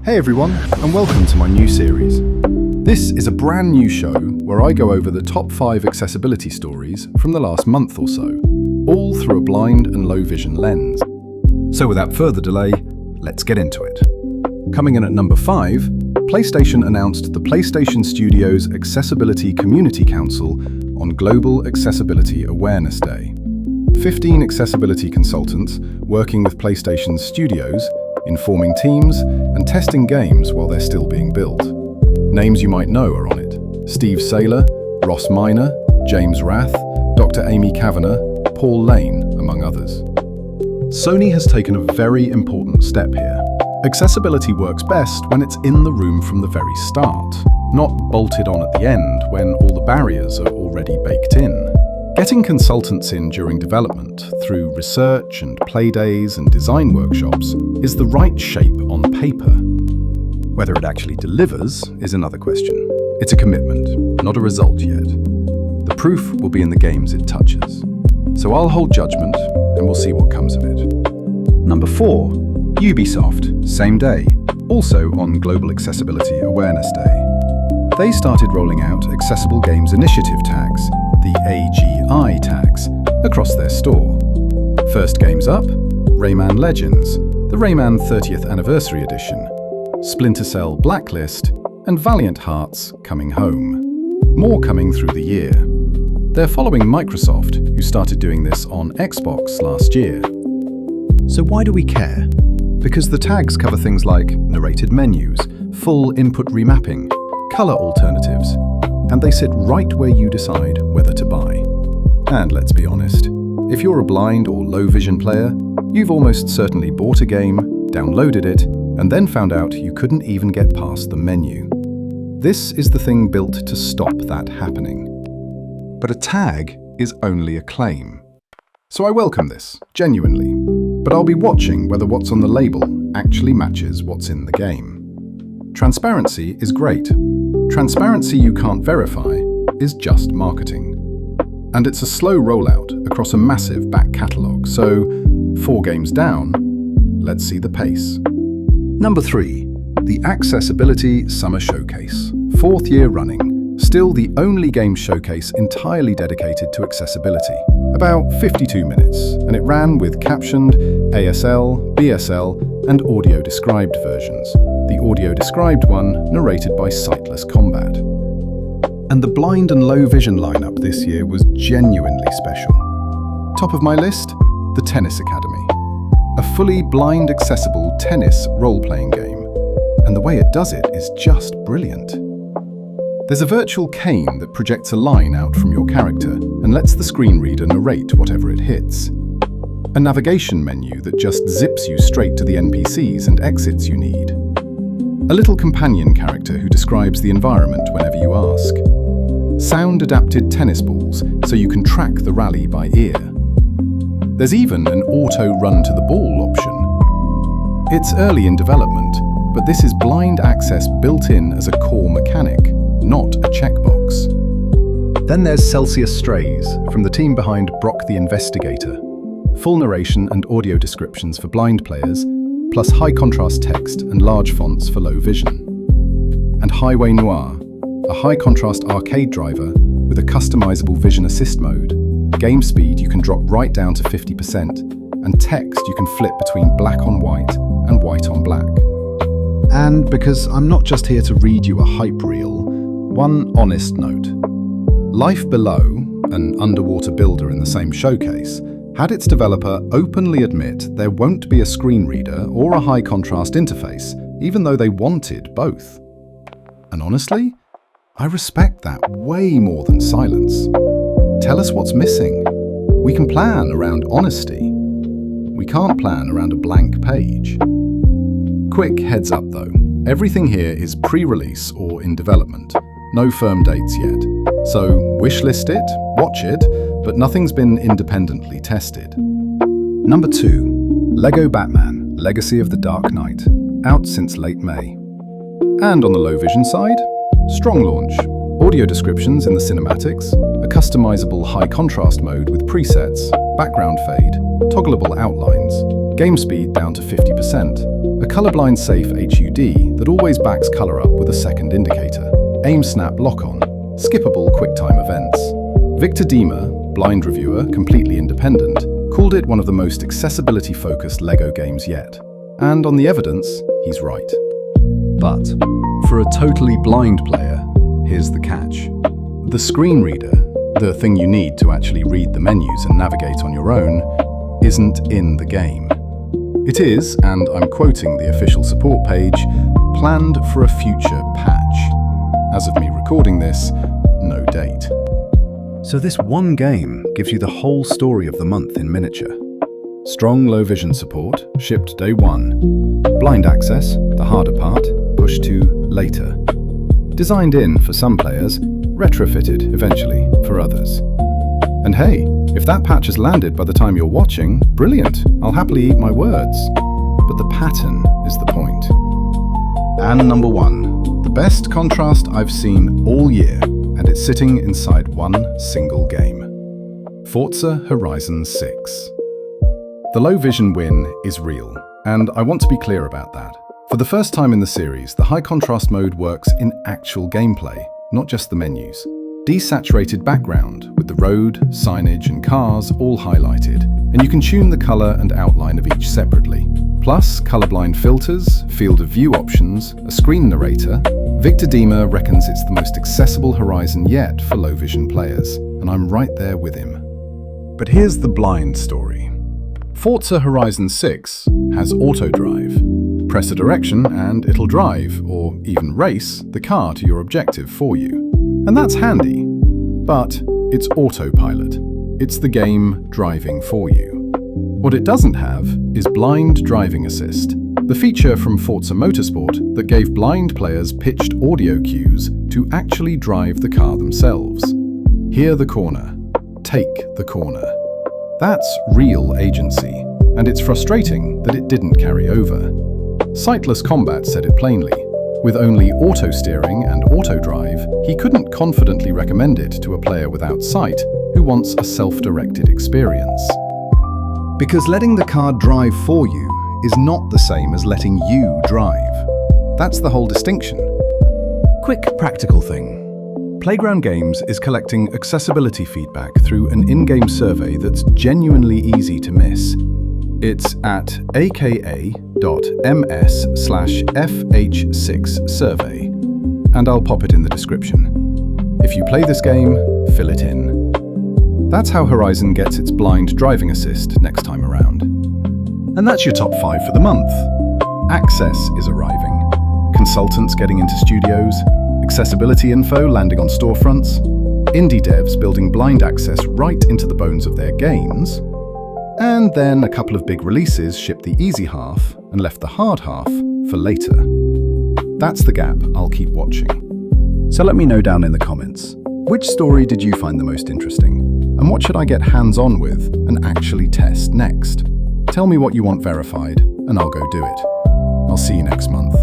Hey everyone, and welcome to my new series. This is a brand new show where I go over the top 5 accessibility stories from the last month or so, all through a blind and low vision lens. So without further delay, let's get into it. Coming in at number 5, PlayStation announced the PlayStation Studios Accessibility Community Council on Global Accessibility Awareness Day. 15 accessibility consultants working with PlayStation Studios, informing teams and testing games while they're still being built. Names you might know are on it: Steve Saylor, Ross Minor, James Rath, Dr. Amy Kavanagh, Paul Lane, among others. Sony has taken a very important step here. Accessibility works best when it's in the room from the very start, not bolted on at the end when all the barriers are already baked in. Getting consultants in during development through research and play days and design workshops is the right shape on paper. Whether it actually delivers is another question. It's a commitment, not a result yet. The proof will be in the games it touches. So I'll hold judgment and we'll see what comes of it. Number 4, Ubisoft, same day, also on Global Accessibility Awareness Day. They started rolling out Accessible Games Initiative tags, the AGI tags, across their store. First games up: Rayman Legends, the Rayman 30th Anniversary Edition, Splinter Cell Blacklist, and Valiant Hearts Coming Home. More coming through the year. They're following Microsoft, who started doing this on Xbox last year. So why do we care? Because the tags cover things like narrated menus, full input remapping, color alternatives, and they sit right where you decide whether to buy. And let's be honest, if you're a blind or low vision player, you've almost certainly bought a game, downloaded it, and then found out you couldn't even get past the menu. This is the thing built to stop that happening. But a tag is only a claim. So I welcome this, genuinely, but I'll be watching whether what's on the label actually matches what's in the game. Transparency is great. Transparency you can't verify is just marketing. And it's a slow rollout across a massive back catalogue, so 4 games down, let's see the pace. Number 3, the Accessibility Summer Showcase. 4th year running, still the only game showcase entirely dedicated to accessibility. About 52 minutes, and it ran with captioned, ASL, BSL, and audio-described versions. The audio-described one narrated by Sightless Combat. And the blind and low vision lineup this year was genuinely special. Top of my list, the Tennis Academy. A fully blind accessible tennis role-playing game. And the way it does it is just brilliant. There's a virtual cane that projects a line out from your character and lets the screen reader narrate whatever it hits. A navigation menu that just zips you straight to the NPCs and exits you need. A little companion character who describes the environment whenever you ask. Sound-adapted tennis balls so you can track the rally by ear. There's even an auto run to the ball option. It's early in development, but this is blind access built in as a core mechanic, not a checkbox. Then there's Celsius Strays from the team behind Brock the Investigator. Full narration and audio descriptions for blind players, plus high-contrast text and large fonts for low vision. And Highway Noir, a high-contrast arcade driver with a customizable vision assist mode, game speed you can drop right down to 50%, and text you can flip between black on white and white on black. And because I'm not just here to read you a hype reel, one honest note. Life Below, an underwater builder in the same showcase, had its developer openly admit there won't be a screen reader or a high-contrast interface, even though they wanted both. And honestly, I respect that way more than silence. Tell us what's missing. We can plan around honesty. We can't plan around a blank page. Quick heads up though, everything here is pre-release or in development. No firm dates yet. So wishlist it, watch it, but nothing's been independently tested. Number 2, Lego Batman: Legacy of the Dark Knight, out since late May. And on the low vision side, strong launch, audio descriptions in the cinematics, a customizable high contrast mode with presets, background fade, toggleable outlines, game speed down to 50%, a colorblind safe HUD that always backs color up with a second indicator, aim snap lock-on, skippable QuickTime events. Victor Diemer, blind reviewer, completely independent, called it one of the most accessibility-focused LEGO games yet. And on the evidence, he's right. But for a totally blind player, here's the catch. The screen reader, the thing you need to actually read the menus and navigate on your own, isn't in the game. It is, and I'm quoting the official support page, planned for a future patch. As of me recording this, no date. So this one game gives you the whole story of the month in miniature. Strong low vision support, shipped day one. Blind access, the harder part, pushed to later. Designed in for some players, retrofitted eventually for others. And hey, if that patch has landed by the time you're watching, brilliant, I'll happily eat my words. But the pattern is the point. And number one, the best contrast I've seen all year, and it's sitting inside one single game. Forza Horizon 6. The low vision win is real, and I want to be clear about that. For the first time in the series, the high contrast mode works in actual gameplay, not just the menus. Desaturated background with the road, signage and cars all highlighted, and you can tune the color and outline of each separately. Plus, colorblind filters, field of view options, a screen narrator. Victor Diemer reckons it's the most accessible Horizon yet for low vision players, and I'm right there with him. But here's the blind story. Forza Horizon 6 has auto drive. Press a direction and it'll drive, or even race, the car to your objective for you. And that's handy. But it's autopilot. It's the game driving for you. What it doesn't have is blind driving assist, the feature from Forza Motorsport that gave blind players pitched audio cues to actually drive the car themselves. Hear the corner. Take the corner. That's real agency, and it's frustrating that it didn't carry over. Sightless Combat said it plainly. With only auto steering and auto drive, he couldn't confidently recommend it to a player without sight who wants a self-directed experience. Because letting the car drive for you is not the same as letting you drive. That's the whole distinction. Quick practical thing. Playground Games is collecting accessibility feedback through an in-game survey that's genuinely easy to miss. It's at aka.ms/fh6survey, and I'll pop it in the description. If you play this game, fill it in. That's how Horizon gets its blind driving assist next time around. And that's your top 5 for the month. Access is arriving. Consultants getting into studios, accessibility info landing on storefronts, indie devs building blind access right into the bones of their games, and then a couple of big releases shipped the easy half and left the hard half for later. That's the gap I'll keep watching. So let me know down in the comments, which story did you find the most interesting? And what should I get hands-on with and actually test next? Tell me what you want verified, and I'll go do it. I'll see you next month.